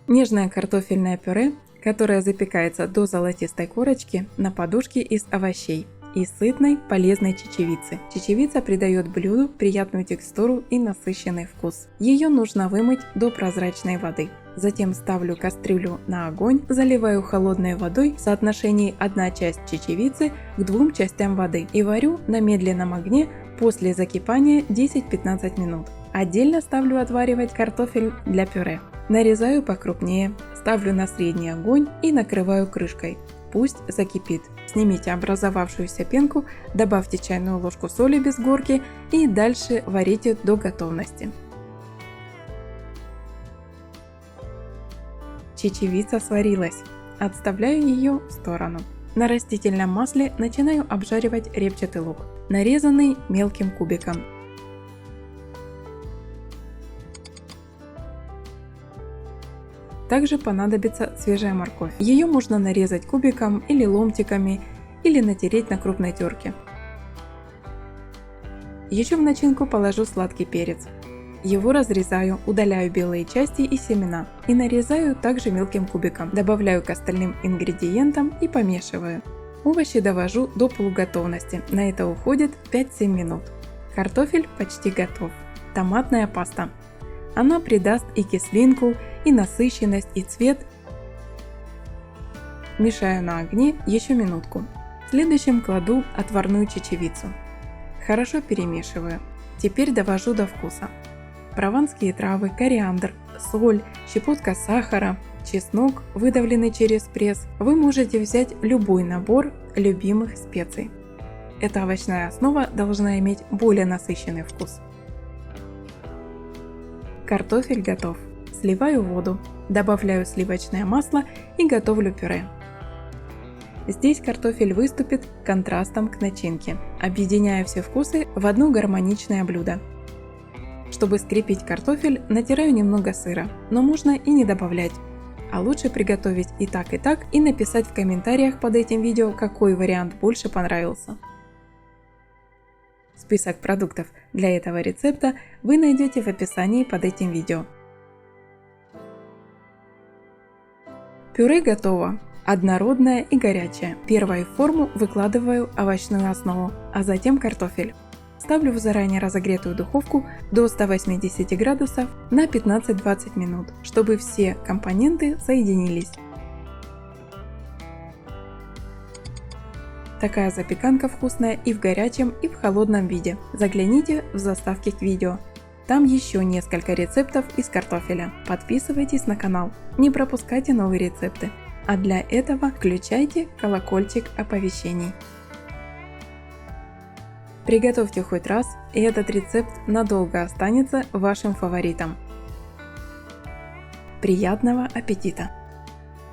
Нежное картофельное пюре, которое запекается до золотистой корочки на подушке из овощей и сытной полезной чечевицы. Чечевица придает блюду приятную текстуру и насыщенный вкус. Ее нужно вымыть до прозрачной воды. Затем ставлю кастрюлю на огонь, заливаю холодной водой в соотношении 1 часть чечевицы к 2 частям воды и варю на медленном огне после закипания 10-15 минут. Отдельно ставлю отваривать картофель для пюре. Нарезаю покрупнее, ставлю на средний огонь и накрываю крышкой. Пусть закипит. Снимите образовавшуюся пенку, добавьте чайную ложку соли без горки и дальше варите до готовности. Чечевица сварилась. Отставляю ее в сторону. На растительном масле начинаю обжаривать репчатый лук, нарезанный мелким кубиком. Также понадобится свежая морковь. Ее можно нарезать кубиком или ломтиками, или натереть на крупной терке. Еще в начинку положу сладкий перец. Его разрезаю, удаляю белые части и семена и нарезаю также мелким кубиком. Добавляю к остальным ингредиентам и помешиваю. Овощи довожу до полуготовности. На это уходит 5-7 минут. Картофель почти готов. Томатная паста. Она придаст и кислинку, и насыщенность, и цвет. Мешаю на огне еще минутку. Следующим кладу отварную чечевицу. Хорошо перемешиваю. Теперь довожу до вкуса. Прованские травы, кориандр, соль, щепотка сахара, чеснок, выдавленный через пресс. Вы можете взять любой набор любимых специй. Эта овощная основа должна иметь более насыщенный вкус. Картофель готов. Сливаю воду, добавляю сливочное масло и готовлю пюре. Здесь картофель выступит контрастом к начинке, объединяя все вкусы в одно гармоничное блюдо. Чтобы скрепить картофель, натираю немного сыра, но можно и не добавлять. А лучше приготовить и так, и написать в комментариях под этим видео, какой вариант больше понравился. Список продуктов для этого рецепта вы найдете в описании под этим видео. Пюре готово. Однородное и горячее. Первой в форму выкладываю овощную основу, а затем картофель. Ставлю в заранее разогретую духовку до 180 градусов на 15-20 минут, чтобы все компоненты соединились. Такая запеканка вкусная и в горячем, и в холодном виде. Загляните в заставки к видео. Там еще несколько рецептов из картофеля. Подписывайтесь на канал, не пропускайте новые рецепты. А для этого включайте колокольчик оповещений. Приготовьте хоть раз, и этот рецепт надолго останется вашим фаворитом. Приятного аппетита!